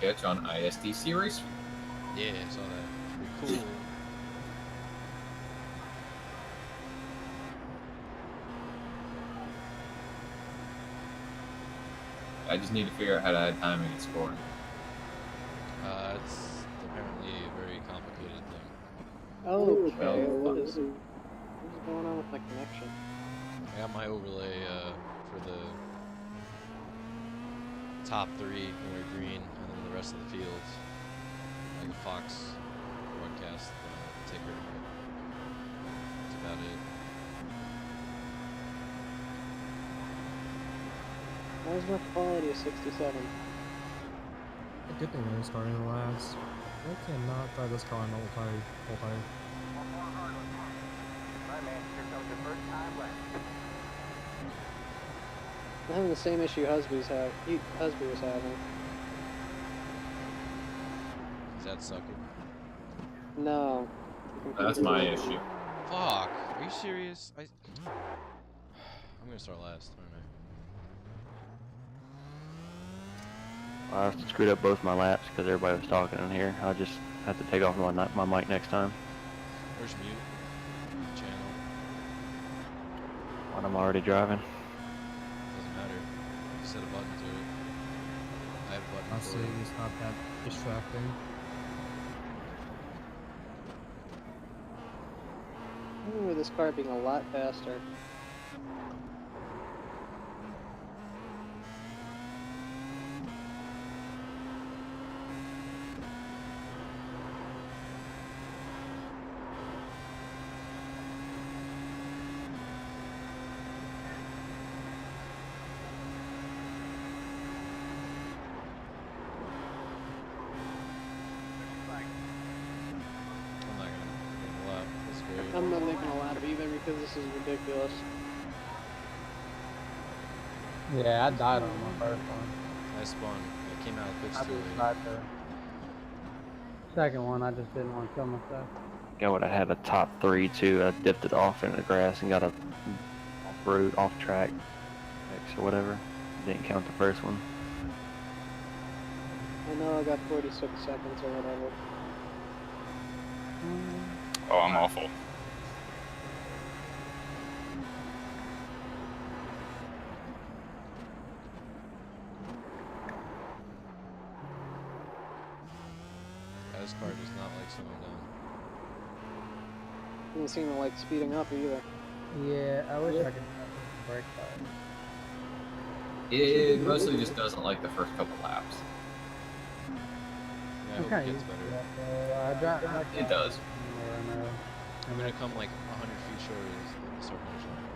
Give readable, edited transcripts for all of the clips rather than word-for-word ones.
catch on ISDC race. Yeah, I saw that. Pretty cool. I just need to figure out how to add timing and scoring. It's apparently a very complicated thing. Okay, Well, what is going on with my connection? I got my overlay for the top 3 when they're green, and then the rest of the field, like a Fox broadcast ticker. That's about it. Why is my quality of 67? The good thing is starting to last. I cannot drive this car in the whole time. I'm having the same issue Husby was having. Is that sucking? No. That's my issue. Fuck! Are you serious? I'm gonna start last, aren't I? I screwed up both my laps because everybody was talking in here. I just have to take off my mic next time. Where's mute? Channel. When I'm already driving. Doesn't matter. You set a button to it. I have a button Honestly, for it. it's not that distracting. I remember this car being a lot faster. I'm not making a lap either because this is ridiculous. Yeah, I died on my first one. I spun. It came out of pits too late. Died the second one, I just didn't want to kill myself. I would have had a top 3 too. I dipped it off in the grass and got a off-road, off-track X or whatever. Didn't count the first one. I know I got 46 seconds or whatever. Oh, I'm awful. This car does not like slowing down. Doesn't seem to like speeding up either. Yeah, I wish I could break that. It mostly just doesn't like the first couple laps. Yeah, I hope it gets better. It does. I'm gonna come like 100 feet short of the start finish line.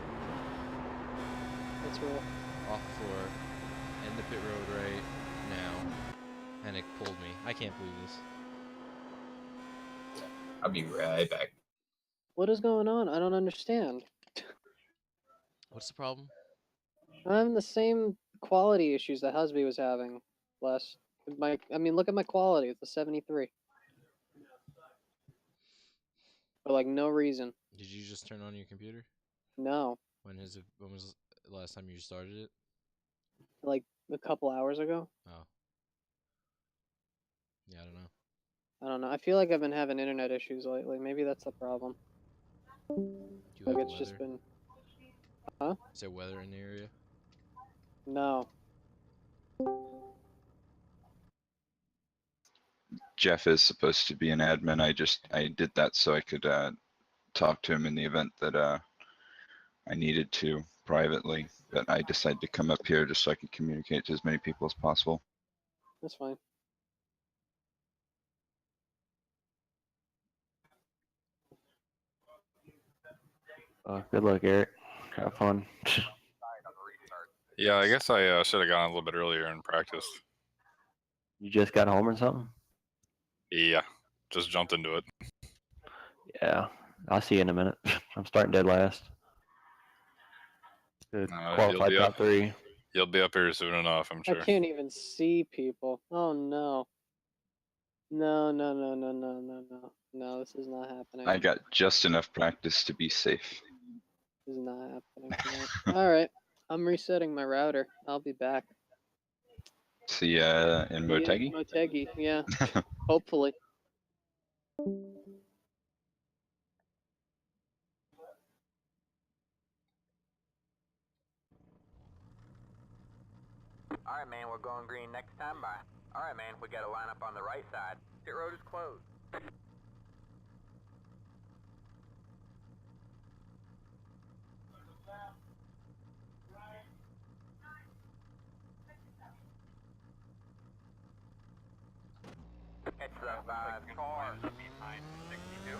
That's real. Off the floor, in the pit road right now, and it pulled me. I can't believe this. I'll be right back. What is going on? I don't understand. What's the problem? I'm having the same quality issues that Husby was having last. I mean, look at my quality. It's a 73. For like no reason. Did you just turn on your computer? No. When was the last time you started it? Like a couple hours ago. Oh. Yeah, I don't know. I don't know. I feel like I've been having internet issues lately. Maybe that's the problem. Do you Like have it's weather? just been. Huh? Is there weather in the area? No. Jeff is supposed to be an admin. I did that so I could talk to him in the event that I needed to privately. But I decided to come up here just so I could communicate to as many people as possible. That's fine. Good luck, Eric. Have fun. Yeah, I guess I should have gone a little bit earlier and practiced. You just got home or something? Yeah, just jumped into it. Yeah, I'll see you in a minute. I'm starting dead last. Good. Qualified top 3. You'll be up here soon enough, I'm sure. I can't even see people. Oh no. No, no, no, no, no, no, no. No, this is not happening. I got just enough practice to be safe. This is not happening. Alright. I'm resetting my router. I'll be back. See ya in Motegi. Motegi, yeah. Hopefully. Alright, man, we're going green next time by. Alright, man, we gotta line up on the right side. Pit road is closed. It's the 5 cars behind 62.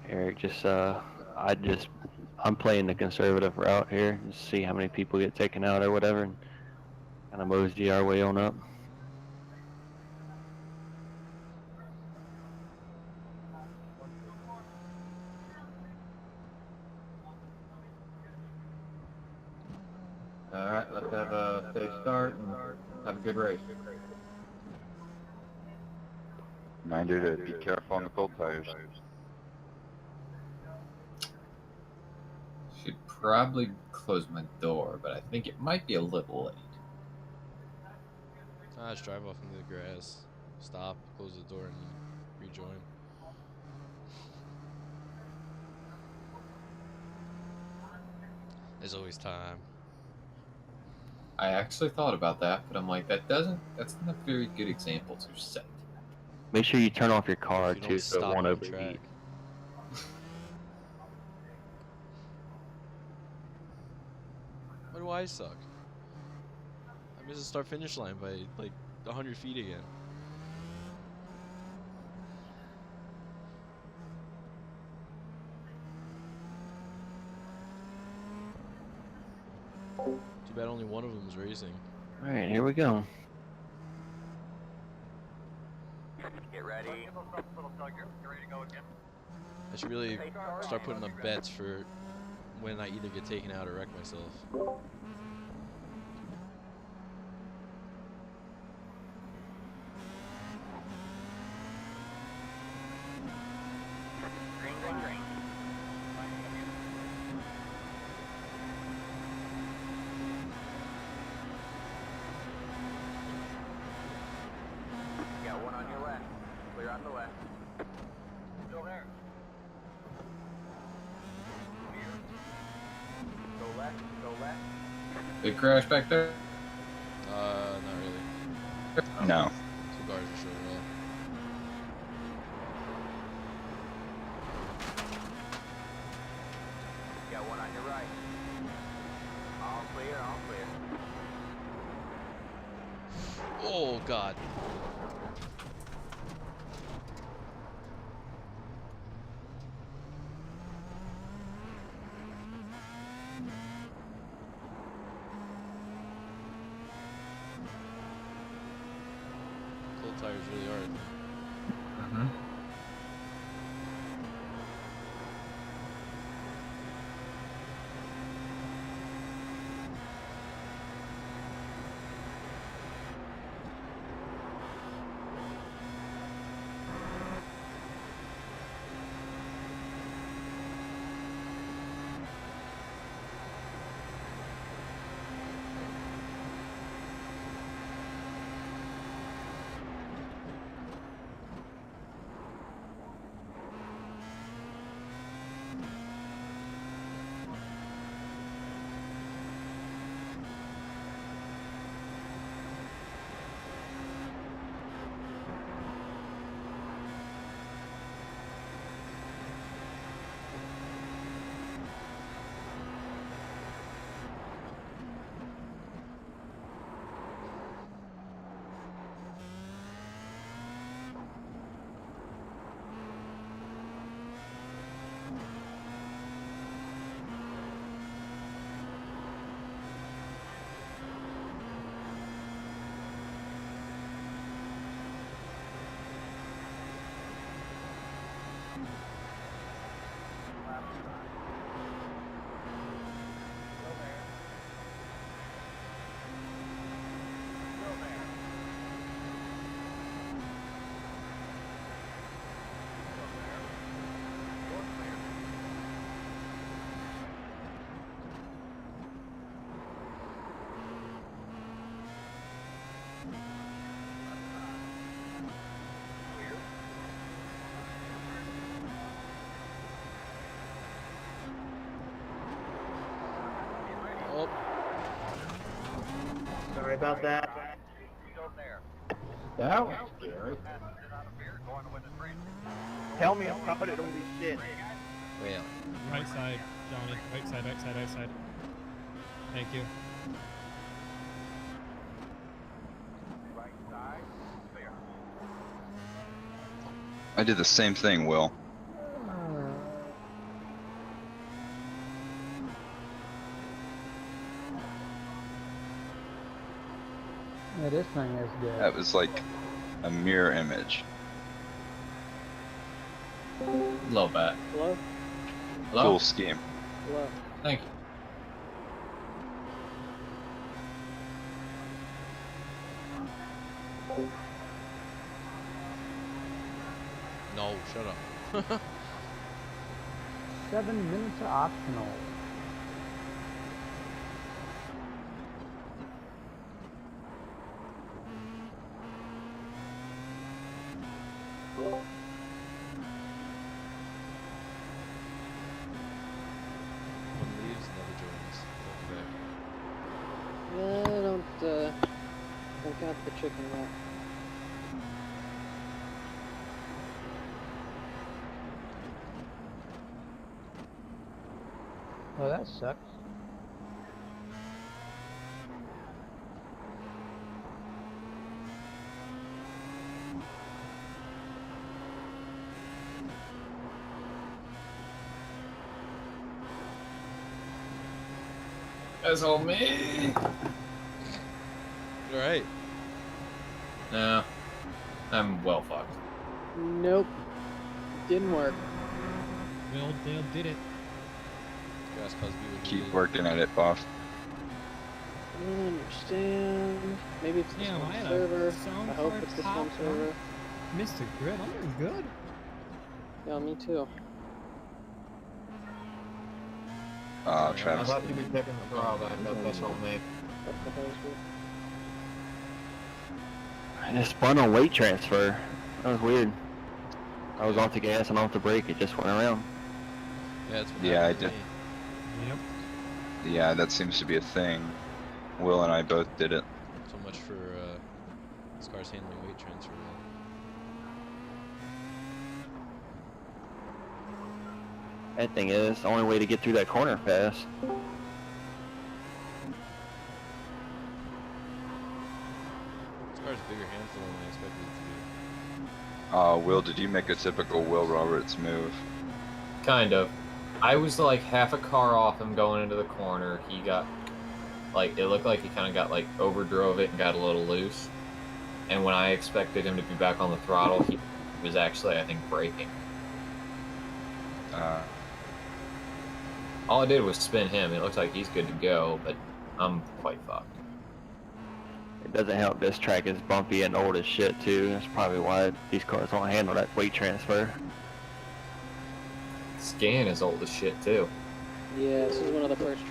Eric, I'm playing the conservative route here, just see how many people get taken out or whatever, and kind of mosey our way on up. All right, let's have a safe start and have a good race. Reminder to be careful on the cold tires. Should probably close my door, but I think it might be a little late. Just drive off into the grass, stop, close the door, and rejoin. There's always time. I actually thought about that, but I'm like, that's not a very good example to set. Make sure you turn off your car If you don't too, so it stop won't on overheat. track. Why do I suck? I missed the start finish line by like 100 feet again. Too bad only one of them is racing. All right, here we go. Get ready. I should really start putting up bets for when I either get taken out or wreck myself. Green, green, green. You got one on your left. Clear on the left. Still there. Go left, go left. Big crash back there? Not really. No. 2 cars are showing up. You got one on your right. All clear, all clear. Oh god. Cold tires really hard. Mm-hmm. about that. That was scary. Tell me about it, holy shit. Well, Right side, Johnny. Right side, right side, right side. Thank you. I did the same thing, Will. Yeah, this thing is good. That was like a mirror image. Love that. Hello? Hello? Cool scheme. Hello? Thank you. no, shut up. 7 minutes are optional. One leaves, another joins. Welcome back. Yeah, don't count the chicken yet. Oh, that sucks. That's all me. All right. No, I'm well fucked. Nope. Didn't work. Will Dale did it. Grass Cosby would do Keep it. working at it, Boff. I don't understand. Maybe it's this Damn, one I had a server. sound I hope card it's this pop one on. server. Missed the grid. I'm doing good. Yeah, me too. Travis. I'll have to be picking the throttle back up, that's all me. What the hell is this? I just spun on weight transfer. That was weird. I was off the gas and off the brake. It just went around. Yeah, it's what Yeah, I happened to did. me. Yep. Yeah, that seems to be a thing. Will and I both did it. So much for this car's handling weight transfer. That thing is the only way to get through that corner fast. This car's a bigger handful than I expected it to be. Will, did you make a typical Will Roberts move? Kind of. I was like half a car off him going into the corner. He got, like, it looked like he kind of got, like, overdrove it and got a little loose. And when I expected him to be back on the throttle, he was actually, I think, braking. All I did was spin him. It looks like he's good to go, but I'm quite fucked. It doesn't help this track is bumpy and old as shit too. That's probably why these cars don't handle that weight transfer. Scan is old as shit, too. Yeah, this is one of the first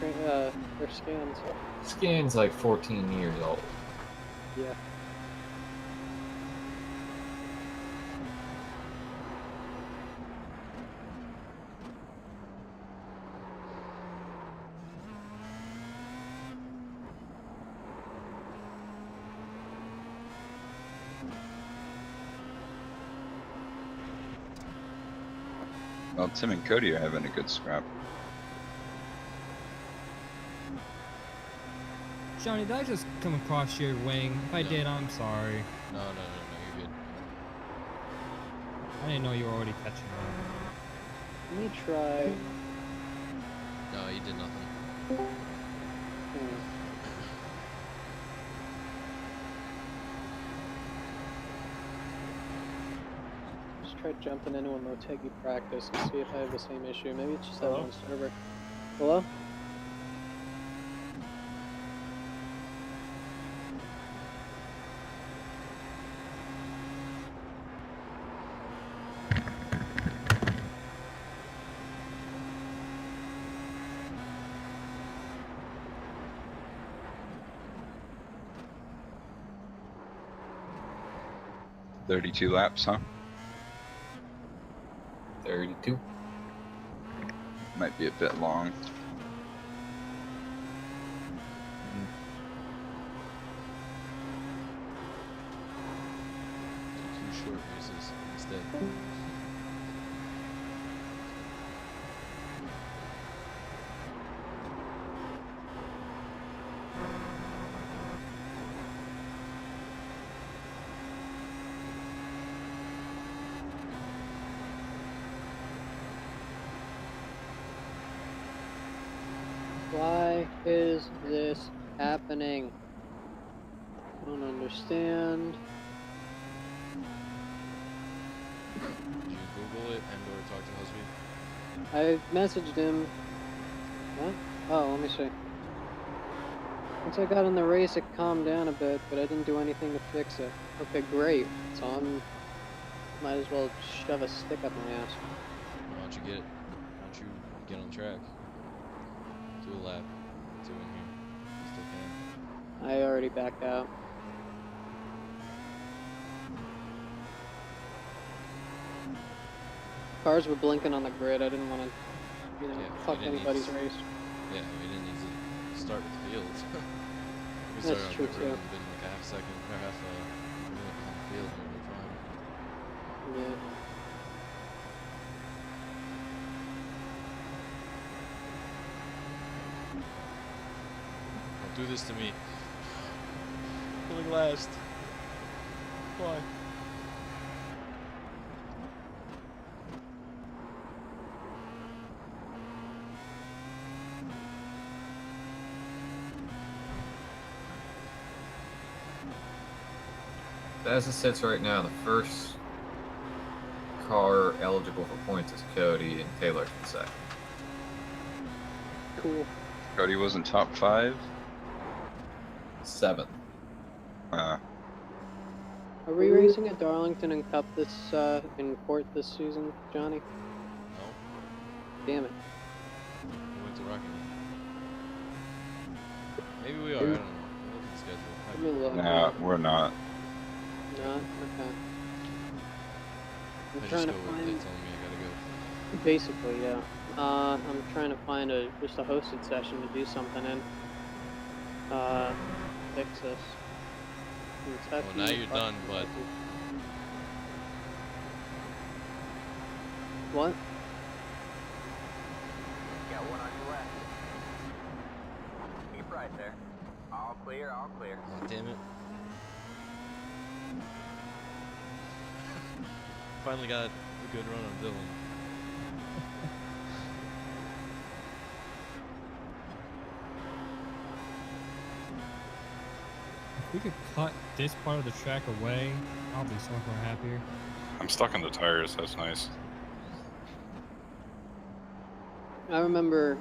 scans. Scan's like 14 years old. Yeah. Well, Tim and Cody are having a good scrap. Johnny, did I just come across your wing? If I No. did, I'm sorry. No, you're good. I didn't know you were already catching up. Let me try. No, you did nothing. Just try jumping into a Motegi practice and see if I have the same issue. Maybe it's just that one server. Hello? $32 laps, huh? 32. Might be a bit long. short races instead. Why is this happening? I don't understand. Did you Google it and or talk to Husby? I messaged him. What? Oh, let me see. Once I got in the race, it calmed down a bit, but I didn't do anything to fix it. Okay, great. So might as well shove a stick up my ass. Why don't you get on track? Do a lap. 2 in here. You still can. I already backed out. Cars were blinking on the grid. I didn't want to, Yeah, fuck we didn't anybody's need to- race. Yeah, we didn't need to start with the field. We That's started on true, pit road too. and been like a half second or half a minute on the field and we were fine. Yeah. Don't do this to me. Pulling last. Why? As it sits right now, the first car eligible for points is Cody, and Taylor's in second. Cool. Cody wasn't top 5. 7th. Are we racing at Darlington and Cup this in court this season, Johnny? No. Damn it. We went to Rockingham. Maybe we are, I don't know. We'll look at the schedule. Let me look. Nah, we're not. No? Okay. I'm I trying just to go where they find... tell me I gotta go. Basically, yeah. I'm trying to find just a hosted session to do something in. Fix this. Well, now you're done, bud. What? Got one on your left. Keep right there. All clear, all clear. Oh, damn it. Finally got a good run on Dylan. If we could cut this part of the track away, I'll be so much more happier. I'm stuck in the tires, that's nice. I remember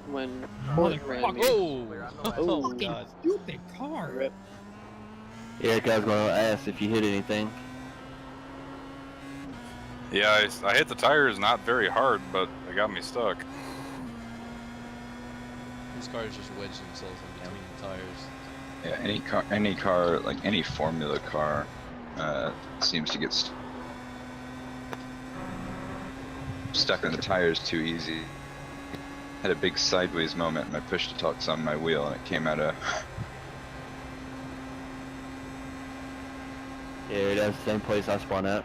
when Court ran me. Oh, Fucking God. Stupid car! Rip. Yeah, guys, gonna ask if you hit anything. Yeah, I hit the tires not very hard, but they got me stuck. These cars just wedge themselves in between the tires. Yeah, any car, like any Formula car, seems to get stuck in the tires too easy. Had a big sideways moment and I pushed the tux on my wheel and it came out of... Yeah, that's the same place I spun at.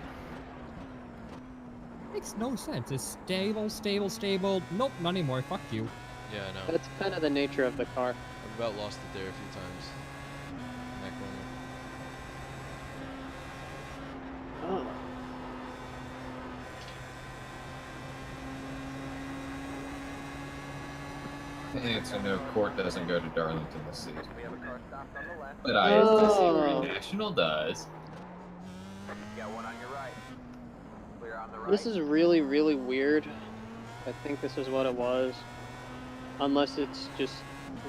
Makes no sense. It's stable, stable, stable. Nope, not anymore. Fuck you. Yeah, I know. That's kind of the nature of the car. I've about lost it there a few times. In that corner. Oh. And so no, Court doesn't go to Darlington this season. We have a car stopped on the left. But ISDC Oh. Grand National does. Got one on your right. Clear on the right. This is really, really weird. I think this is what it was. Unless it's just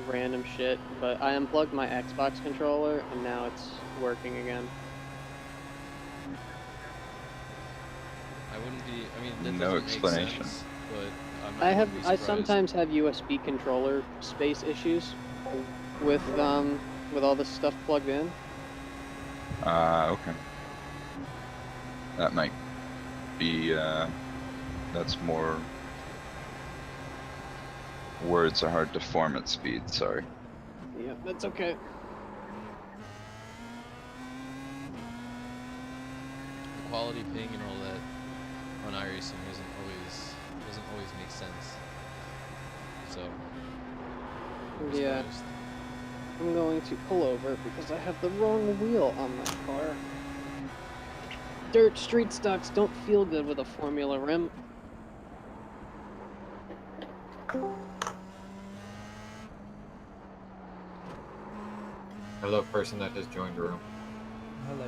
random shit. But I unplugged my Xbox controller and now it's working again. I wouldn't be. I mean, that No doesn't make explanation. sense, but I'm not I gonna be surprised. sometimes have USB controller space issues with all this stuff plugged in. Okay. That might be, that's more... Words are hard to form at speed, sorry. Yeah, that's okay. quality ping and all that on iRacing doesn't always make sense. So don't be Yeah. surprised. I'm going to pull over because I have the wrong wheel on my car. Dirt street stocks don't feel good with a Formula rim. Hello, person that has joined the room. Hello.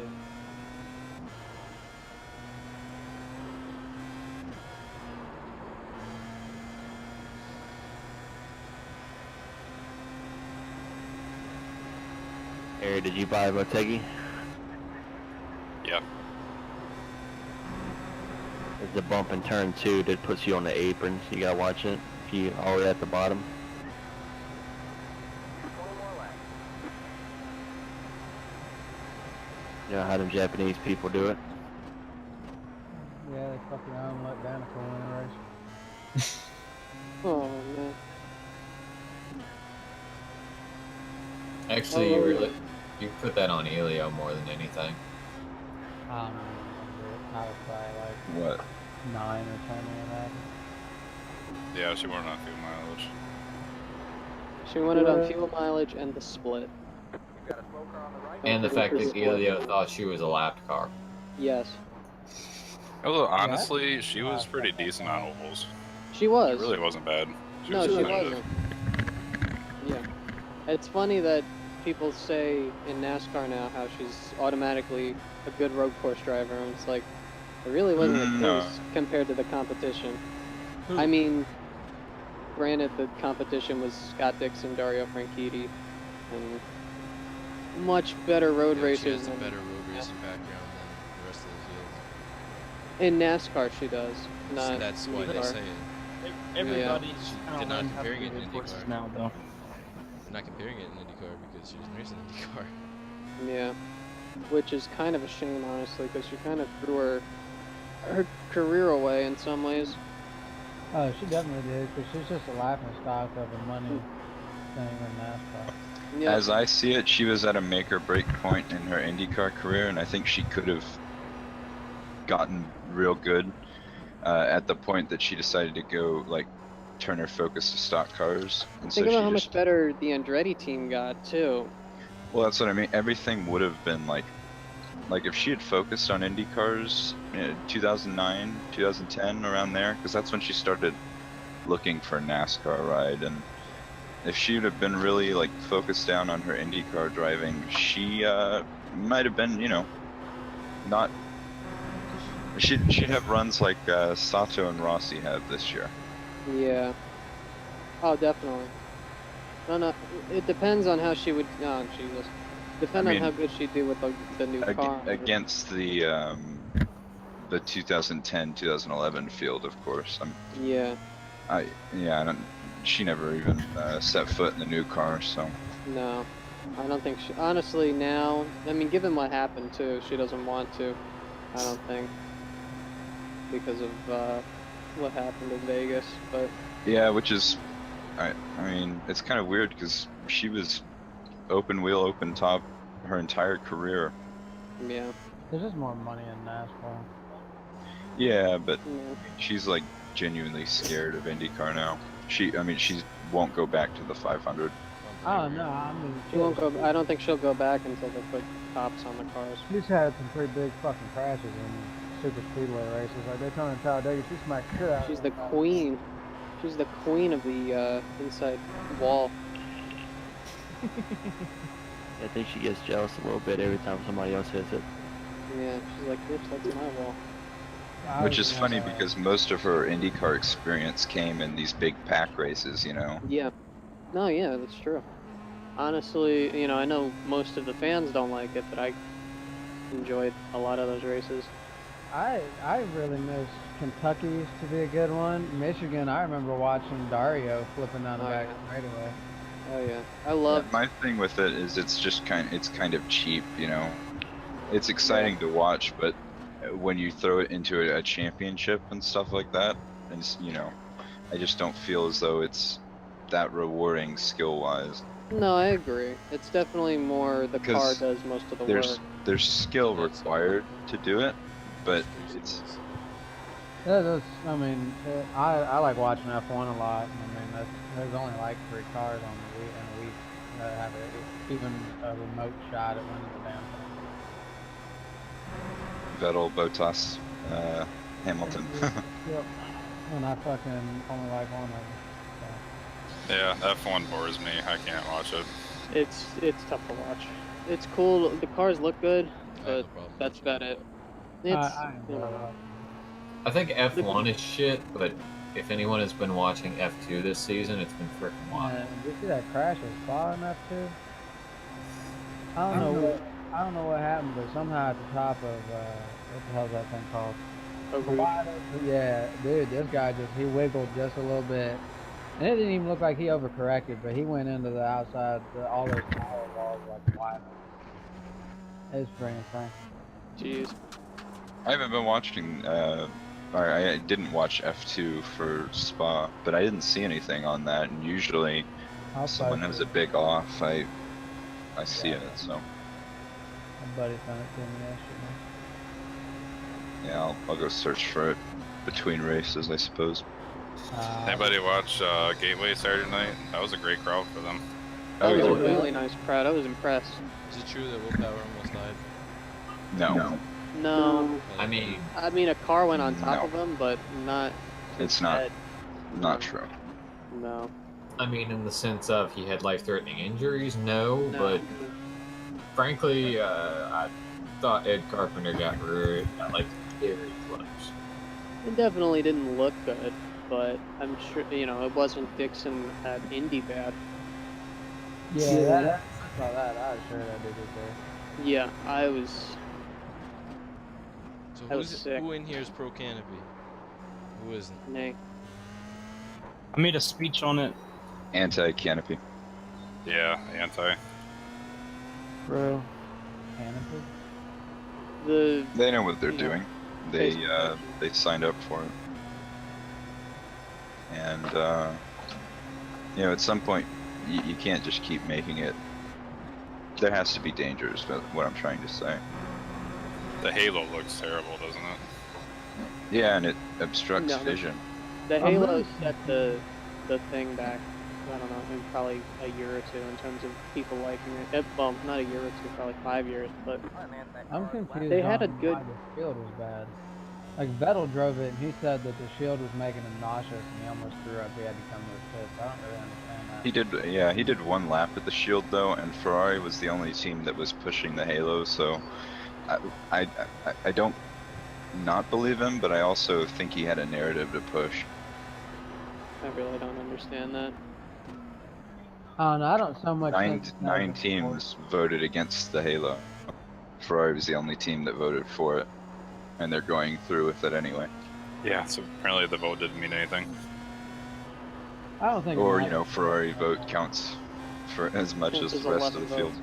Harry, did you buy Motegi? Yeah. There's a bump in turn 2 that puts you on the apron, so you gotta watch it. If you all the way at the bottom. You know how them Japanese people do it? Yeah, they fucking let Danica win a race. Oh man. Actually, you put that on Elio more than anything. I don't know. I was probably like What? 9 or 10 when that. Yeah, she weren't on fuel mileage. She won it on fuel mileage and the split. And the fact that Elio thought she was a lapped car. Yes. Although honestly, she was pretty decent on ovals. She was. She really wasn't bad. She competitive. wasn't. Yeah. It's funny that people say in NASCAR now how she's automatically a good road course driver, and it's like, it really wasn't the No. case compared to the competition. Who? I mean, granted, the competition was Scott Dixon, Dario Franchitti, and much better road Yeah, racers she has a than better road racing background than the rest of the field. in NASCAR. She does. So Not that's why they IndyCar. say it. Everybody's They're not comparing it in horses IndyCar. now, though. They're not comparing it in IndyCar because she doesn't race in IndyCar. Yeah, which is kind of a shame, honestly, because she kind of threw her career away in some ways. Oh, she definitely did, because she's just a laughing stock of a money thing in NASCAR. Yeah. As I see it, she was at a make or break point in her IndyCar career, and I think she could have gotten real good at the point that she decided to go, like, turn her focus to stock cars. And Think so about she how just, much better the Andretti team got too. well, that's what I mean. Everything would have been like if she had focused on Indy cars, 2009, 2010, around there, because that's when she started looking for a NASCAR ride. And if she would have been really like focused down on her IndyCar driving, she might have been, not. She'd have runs like Sato and Rossi have this year. Yeah. Oh, definitely. No, it depends on how she would. Oh, Jesus. Depend I on mean, how good she'd do with the new car. against the 2010, 2011 field, of course. Yeah. She never even set foot in the new car, so. No, I don't think she. Honestly, now, I mean, given what happened too, she doesn't want to. I don't think because of what happened in Vegas, but. Yeah, which is, I mean, it's kind of weird because she was open wheel, open top her entire career. Yeah. There's just more money in NASCAR. Yeah, but Yeah. she's like genuinely scared of IndyCar now. She won't go back to the 500. Oh no, I mean, She won't go. I don't think she'll go back until they put tops on the cars. she's had some pretty big fucking crashes in super speedway races. Like Daytona and Talladega, she smacked the shit out of She's the them. queen. She's the queen of the inside wall. I think she gets jealous a little bit every time somebody else hits it. Yeah, she's like, bitch, that's my wall. Which is funny because most of her IndyCar experience came in these big pack races, Yeah. No, yeah, that's true. Honestly, I know most of the fans don't like it, but I enjoyed a lot of those races. I really miss Kentucky used to be a good one. Michigan, I remember watching Dario flipping down the back straightaway. Oh yeah, I love. My thing with it is it's kind of cheap, It's exciting to watch, but when you throw it into a championship and stuff like that, and I just don't feel as though it's that rewarding skill-wise. No, I agree. It's definitely more the car does most of the work. There's skill required to do it, but Street it's skills. I mean, I like watching F1 a lot. I mean, there's only like 3 cars on the week in a week that have even a remote shot at winning the damn thing. Vettel, Bottas, Hamilton. Yep. And I fucking only like one of them. Yeah, F1 bores me. I can't watch it. It's tough to watch. It's cool. The cars look good, I have no but problem that's watching about it. it. It's I enjoy that. I think F1 is shit, but if anyone has been watching F2 this season, it's been freaking wild. Did you see that crash with Spa in F2? I don't know what happened, but somehow at the top of what the hell's that thing called? Yeah, dude, this guy he wiggled just a little bit, and it didn't even look like he overcorrected, but he went into the outside, all those power walls like wide. It's pretty insane. Jeez. I haven't been watching, or I didn't watch F2 for Spa, but I didn't see anything on that, and usually someone has a big off, I see it, so. My buddy sent it to me yesterday. Yeah, I'll go search for it between races, I suppose. Anybody watch Gateway Saturday night? That was a great crowd for them. That was yeah. a really nice crowd. I was impressed. Is it true that Willpower almost died? No. No. I mean, a car went on top No. of him, but not. It's not. dead. Not true. No. I mean, in the sense of he had life-threatening injuries, no, No. but frankly, I thought Ed Carpenter got like very close. It definitely didn't look good, but I'm sure it wasn't Dixon at Indy bad. Yeah, I saw that. I was sure that did it there. Yeah, I was. So I was sick. who in here is pro canopy? Who isn't? Nay. I made a speech on it. Anti-canopy. Yeah, anti. Bro. Canopy? They know what they're doing. They Facebook. signed up for it. And at some point you can't just keep making it. There has to be dangers, but what I'm trying to say. The halo looks terrible, doesn't it? Yeah, and it obstructs No. vision. The Halo set the thing back. I don't know, in probably a year or two in terms of people liking it. Well, not a year or two, probably 5 years. But I'm confused. They had a on good. why the shield was bad. Like Vettel drove it, and he said that the shield was making him nauseous, and he almost threw up. He had to come to the pits. I don't really understand that. He did one lap at the shield though, and Ferrari was the only team that was pushing the halo, so I don't not believe him, but I also think he had a narrative to push. I really don't understand that. Oh no, I don't so much. Nine teams voted against the halo. Ferrari was the only team that voted for it, and they're going through with it anyway. Yeah, so apparently the vote didn't mean anything. I don't think. Or Ferrari vote counts for as much as the rest of the field.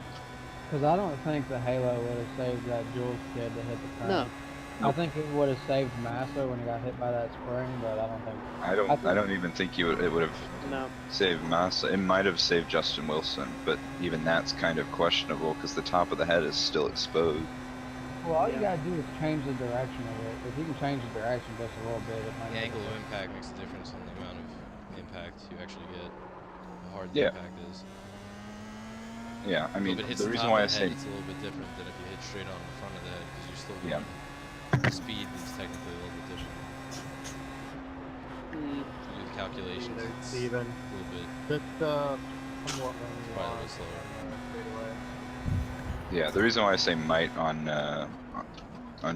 Because I don't think the Halo would have saved that Jules kid to hit the front. No. I think it would have saved Massa when he got hit by that spring, but I don't think. I don't even think it would have saved Massa. It might have saved Justin Wilson, but even that's kind of questionable because the top of the head is still exposed. Well, all you gotta do is change the direction of it. If you can change the direction just a little bit, it might. The angle of impact makes a difference in the amount of impact you actually get. How hard the Yeah. impact is. Yeah, I mean, if it hits the the reason top why I of the say head, it's a little bit different than if you hit straight on the front of the head because you're still Yeah. the speed is technically a little bit different. Mm. If you do the calculations, it's Steven. a little bit. Just somewhat Probably a little slower. Yeah, the reason why I say might on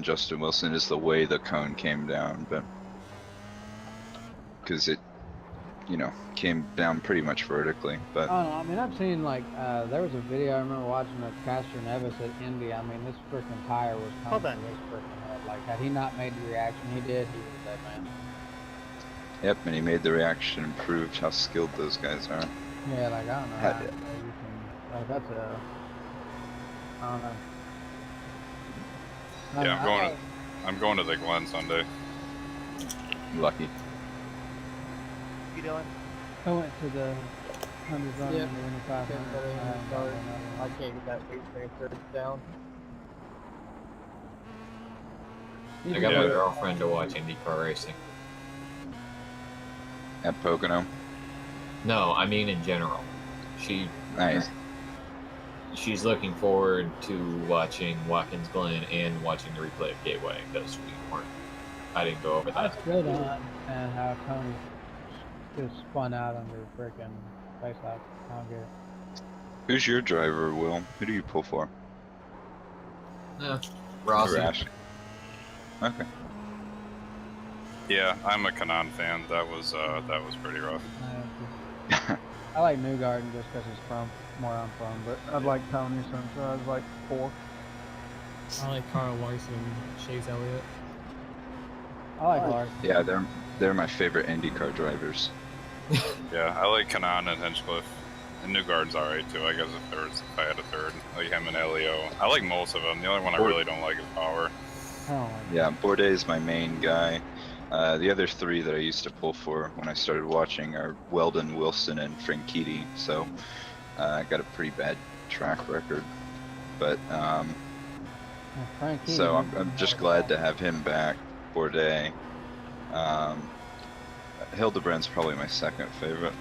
Justin Wilson is the way the cone came down, but because it, came down pretty much vertically. But I don't know. I mean, I've seen there was a video I remember watching of Castor Nevis at Indy. I mean, this freaking tire was coming from his freaking head. Like, had he not made the reaction he did, he was dead man. Yep, and he made the reaction and proved how skilled those guys are. Yeah, like I don't know. Had How, it. you can, like that's a. I don't know. Yeah, I'm going to the Glen Sunday. Lucky. You doing? I went to the 100 run Yeah. and the 500. I can't get that weight transfer down. I got my girlfriend to watch IndyCar racing. At Pocono. No, I mean in general. Nice. She's looking forward to watching Watkins Glen and watching the replay of Gateway because I didn't go over I that. still don't understand how Tony just spun out under freaking face off. I don't get it. Who's your driver, Will? Who do you pull for? Rossi. Rash. Okay. Yeah, I'm a Kanan fan. That was pretty rough. I like Newgarden just because he's from where I'm from, but I'd like Tony since I was like 4. I like Carl Larson and Chase Elliott. I like Larson. Yeah, they're my favorite IndyCar drivers. Yeah, I like Kanan and Hinchcliffe. And Newgarden's alright too, I guess if I had a third. Like him and Elio. I like most of them. The only one I really don't like is Power. Yeah, Bourdais is my main guy. The other 3 that I used to pull for when I started watching are Weldon, Wilson, and Franchitti. So I got a pretty bad track record. But so I'm just glad to have him back. Bourdais. Hildebrand's probably my second favorite.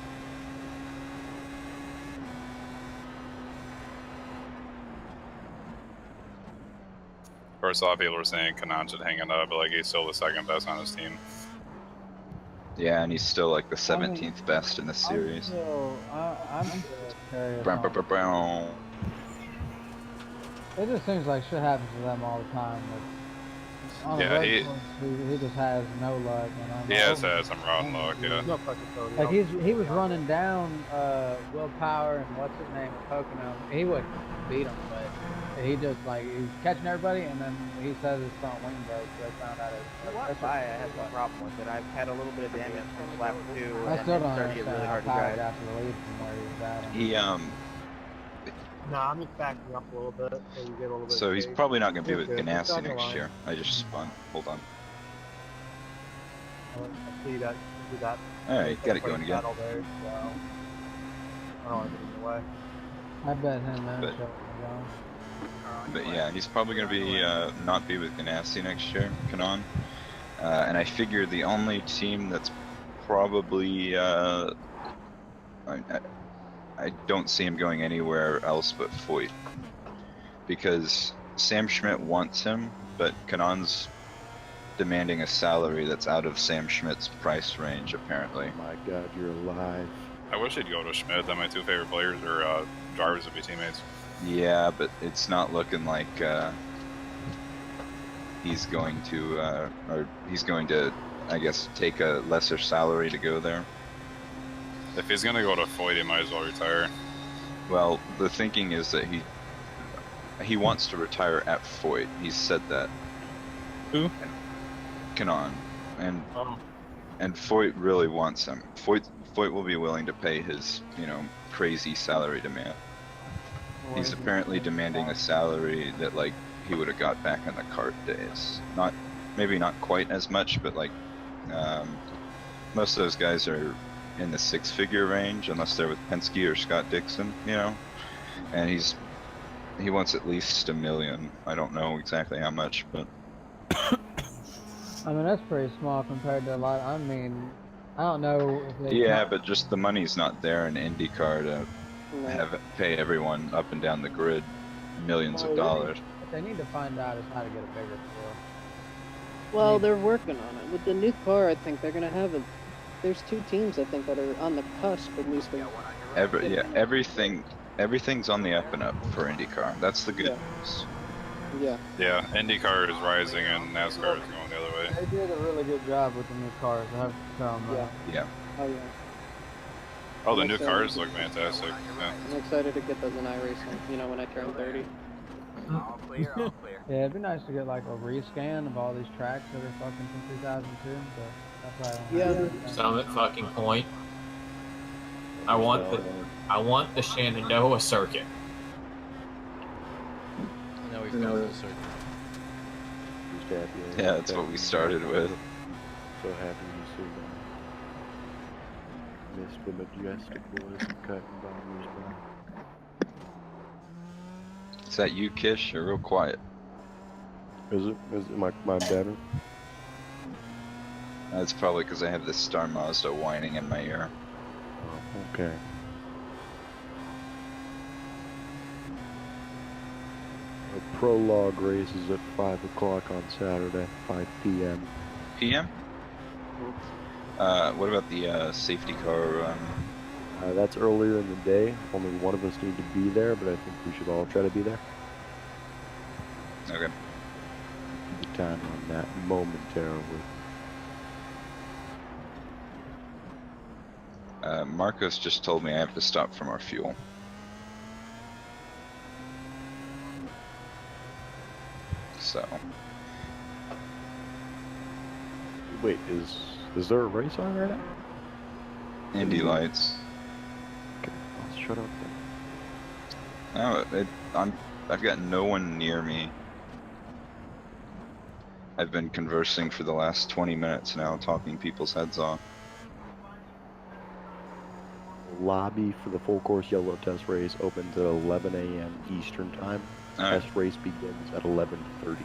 Of course, a lot of people are saying Kanan should hang it up, but like he's still the second best on his team. Yeah, and he's still like the 17th best in the series. I'm still curious. Brown. It just seems like shit happens to them all the time. Like, on Yeah, he just has no luck. He has had some rotten luck, yeah. Like he was running down Will Power and what's his name at Pocono. He wouldn't beat him, but he just like he was catching everybody, and then he says his front wing broke. So they found out I had no problem with it. I've had a little bit of damage from lap 2, I still and don't it started to get really hard to drive. after the lead from where he was at. He Nah, I'm just backing up a little bit so you get a little bit. So he's of probably not going to be You're with good. Ganassi It's next on the year. I just spun. Hold on. I see that. Do that. Alright, got it going again. Battle there, so I don't want to get in the way. I bet him and But- Shelton are going. But yeah, he's probably going to be not be with Ganassi next year, Kanan. And I figure the only team that's probably I don't see him going anywhere else but Foyt, because Sam Schmidt wants him, but Kanan's demanding a salary that's out of Sam Schmidt's price range, apparently. My God, you're alive. I wish he'd go to Schmidt. Then my 2 favorite players or drivers would be teammates. Yeah, but it's not looking like he's going to, I guess, take a lesser salary to go there. If he's gonna go to Foyt, he might as well retire. Well, the thinking is that he wants to retire at Foyt. He's said that. Who? Kanan. And Foyt really wants him. Foyt will be willing to pay his, crazy salary demand. He's apparently demanding a salary that like he would have got back in the kart days. Maybe not quite as much, but like most of those guys are in the 6-figure range, unless they're with Penske or Scott Dixon, And he wants at least $1 million. I don't know exactly how much, but I mean, that's pretty small compared to a lot. I mean, I don't know if yeah, but just the money's not there in IndyCar to pay everyone up and down the grid millions of dollars. What they need to find out is how to get a bigger field. Well, they're working on it. With the new car, I think they're gonna have there's 2 teams I think that are on the cusp, at least. Everything's on the up and up for IndyCar. That's the good news. Yeah. Yeah, IndyCar is rising and NASCAR is going the other way. They did a really good job with the new cars. I have to tell them. Yeah. Oh yeah. Oh, the new cars look fantastic. Yeah. I'm excited to get those in iRacing. When I turn 30. All clear, all clear. Yeah, it'd be nice to get like a rescan of all these tracks that are fucking from 2002. But that's why I don't have anything. Summit fucking Point. I want the Shenandoah circuit. Now we've got full circle. Just happy. Yeah, that's what we started with. So happy to see them. Missed the majestic boys and cutting bombers by. Is that you, Kish? You're real quiet. Is it? Is it my better? That's probably because I have this Star Mazda whining in my ear. Oh, okay. A prologue race is at 5 o'clock on Saturday, 5 p.m. PM? What about the safety car run? That's earlier in the day. Only one of us need to be there, but I think we should all try to be there. Okay. The time on that momentarily. Marcos just told me I have to stop for more fuel. So. Wait, is there a race on right now? Indy lights. Okay, I'll shut up then. No, I've got no one near me. I've been conversing for the last 20 minutes now, talking people's heads off. Lobby for the full course yellow test race opens at 11 a.m. Eastern time. Alright. Test race begins at 11:30.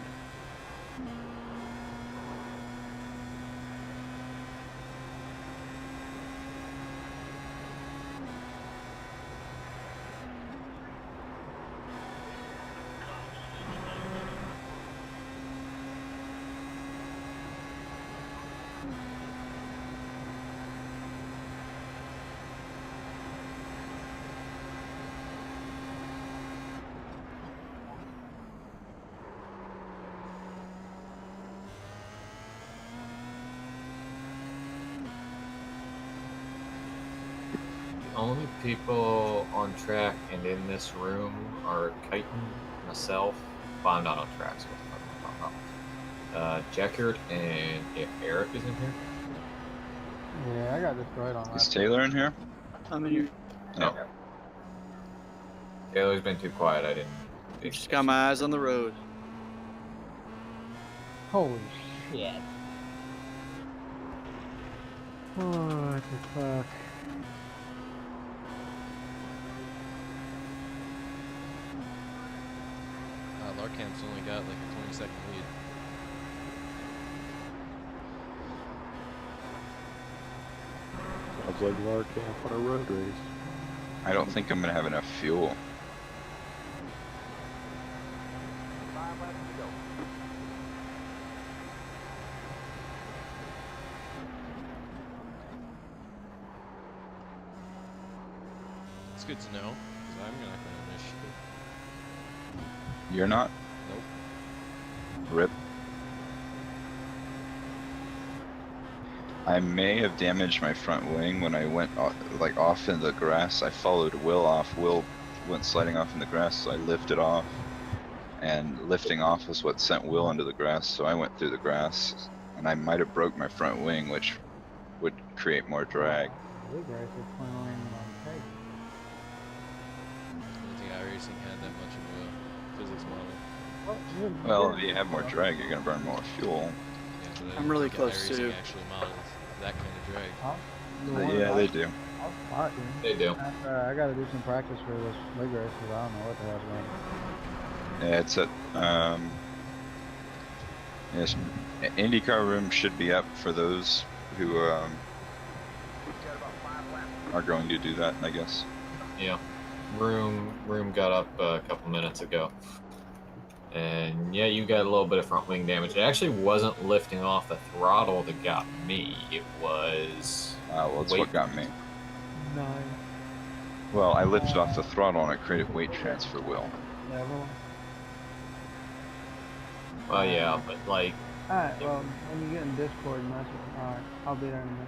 Only people on track and in this room are Chitin, myself. Well, I'm not on track, so what the fuck am I talking about? Jeckert, and if Eric is in here. Yeah, I got destroyed on Is that. Taylor in here? I'm in here. No. Taylor's been too quiet. I didn't. Just got my eyes on the road. Holy shit. What the fuck? Larkamp's only got like a 20-second lead. Sounds like Larkamp on a road race. I don't think I'm gonna have enough fuel. It's good to know, because I'm not gonna miss shit. You're not? Nope. Rip. I may have damaged my front wing when I went like off in the grass. I followed Will off. Will went sliding off in the grass, so I lifted off. And lifting off was what sent Will into the grass, so I went through the grass. And I might have broke my front wing, which would create more drag. Big race is playing on tape. I don't think iRacing had that much of a physics model. Well, if you have more drag, you're gonna burn more fuel. Yeah, but I I'm don't really think close iRacing to. actually models that kind of drag. Yeah, they do. They do. I gotta do some practice for this league race because I don't know what the hell's going on. Yeah, it's at yes, IndyCar room should be up for those who are going to do that, I guess. Yeah. Room got up a couple minutes ago. And yeah, you got a little bit of front wing damage. It actually wasn't lifting off the throttle that got me. It was Well, it's what got me. 9. Well, I lifted off the throttle and it created weight transfer, Will. Level. Well, yeah, but like. Alright, well, when you get in Discord, message. Alright, I'll be there in a minute.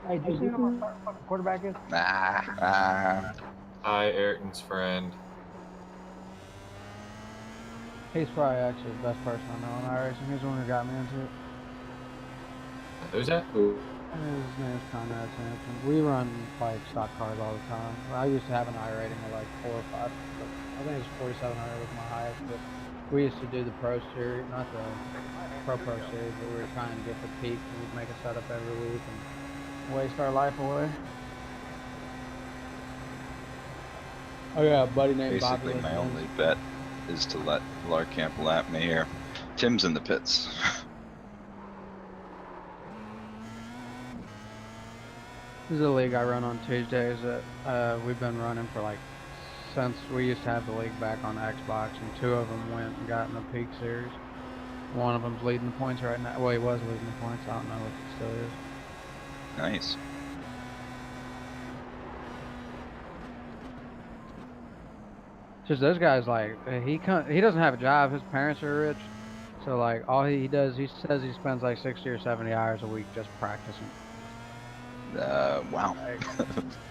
Hey, do you see who my fucking quarterback is? Hi, Ayrton's friend. He's probably actually the best person I know in iRacing. He's the one who got me into it. Who's that? And his name's Conrad Sampson. We run like stock cars all the time. I used to have an I rating of like 4 or 5. But I think it's 4,700 was my highest. But we used to do the Pro Series, not the Pro Series, but we were trying to get the peak. We'd make a setup every week and waste our life away. I got a buddy named Bobby. Basically, my only bet is to let Larkamp lap me here. Tim's in the pits. This is a league I run on Tuesdays that we've been running for like since we used to have the league back on Xbox, and 2 of them went and got in the peak series. One of them's leading the points right now. Well, he was leading the points. I don't know if he still is. Nice. Just those guys, like he doesn't have a job. His parents are rich, so like all he does, he says he spends like 60 or 70 hours a week just practicing. Wow. Like,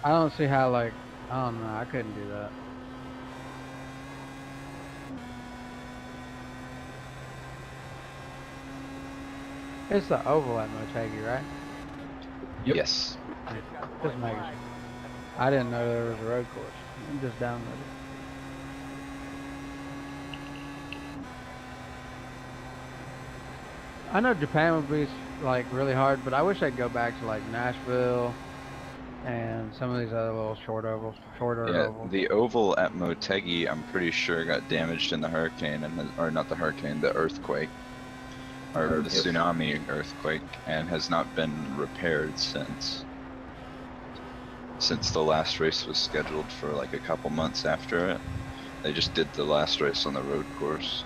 I don't see how, like, I don't know. I couldn't do that. It's the oval at Motegi, right? Yep. Yes. Just making sure. I didn't know there was a road course. I just downloaded it. I know Japan would be like really hard, but I wish I'd go back to like Nashville and some of these other little shorter ovals. Yeah, the oval at Motegi, I'm pretty sure got damaged in the hurricane, or not the hurricane, the earthquake, or the tsunami earthquake, and has not been repaired since the last race was scheduled for like a couple months after it. They just did the last race on the road course.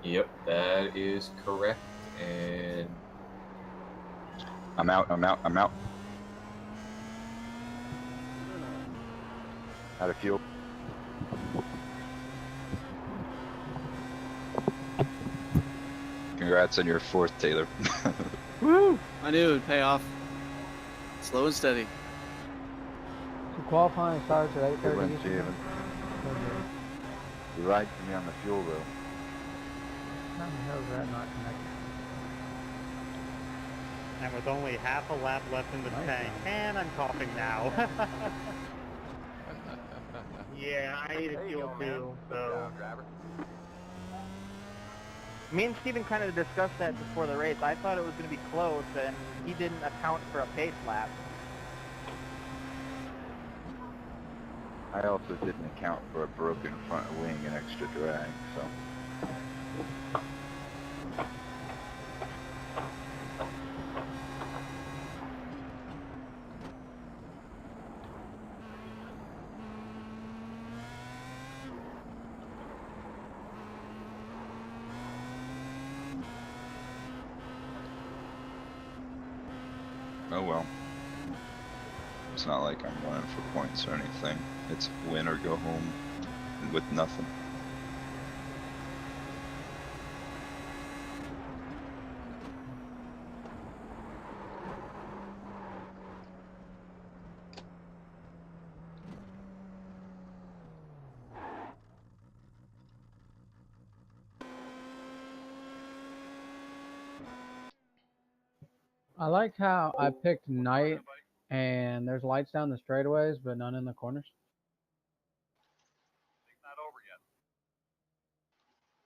Yep, that is correct. And I'm out. Out of fuel. Congrats on your 4th, Taylor. Woo! I knew it would pay off. Slow and steady. So qualifying starts at 8:30. Good one, Steven. You lied to me on the fuel though. How the hell is that not connected? And with only half a lap left in the tank, and I'm coughing now. Yeah, I needed fuel too, so... Me and Steven kind of discussed that before the race. I thought it was going to be close, and he didn't account for a pace lap. I also didn't account for a broken front wing and extra drag, so. Oh well. It's not like I'm running for points or anything. It's win or go home with nothing. I like how I picked night and there's lights down the straightaways, but none in the corners.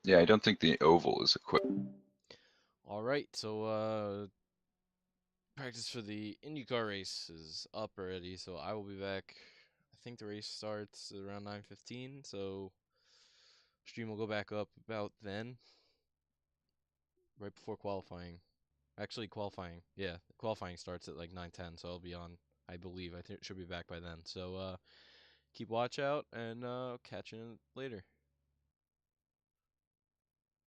Yeah, I don't think the oval is equipped. Alright, so practice for the IndyCar race is up already, so I will be back. I think the race starts around 9:15, so stream will go back up about then, right before qualifying. Actually, qualifying, yeah, qualifying starts at like 9:10, so I'll be on, I believe. I think should be back by then. So keep watch out, and catch you later.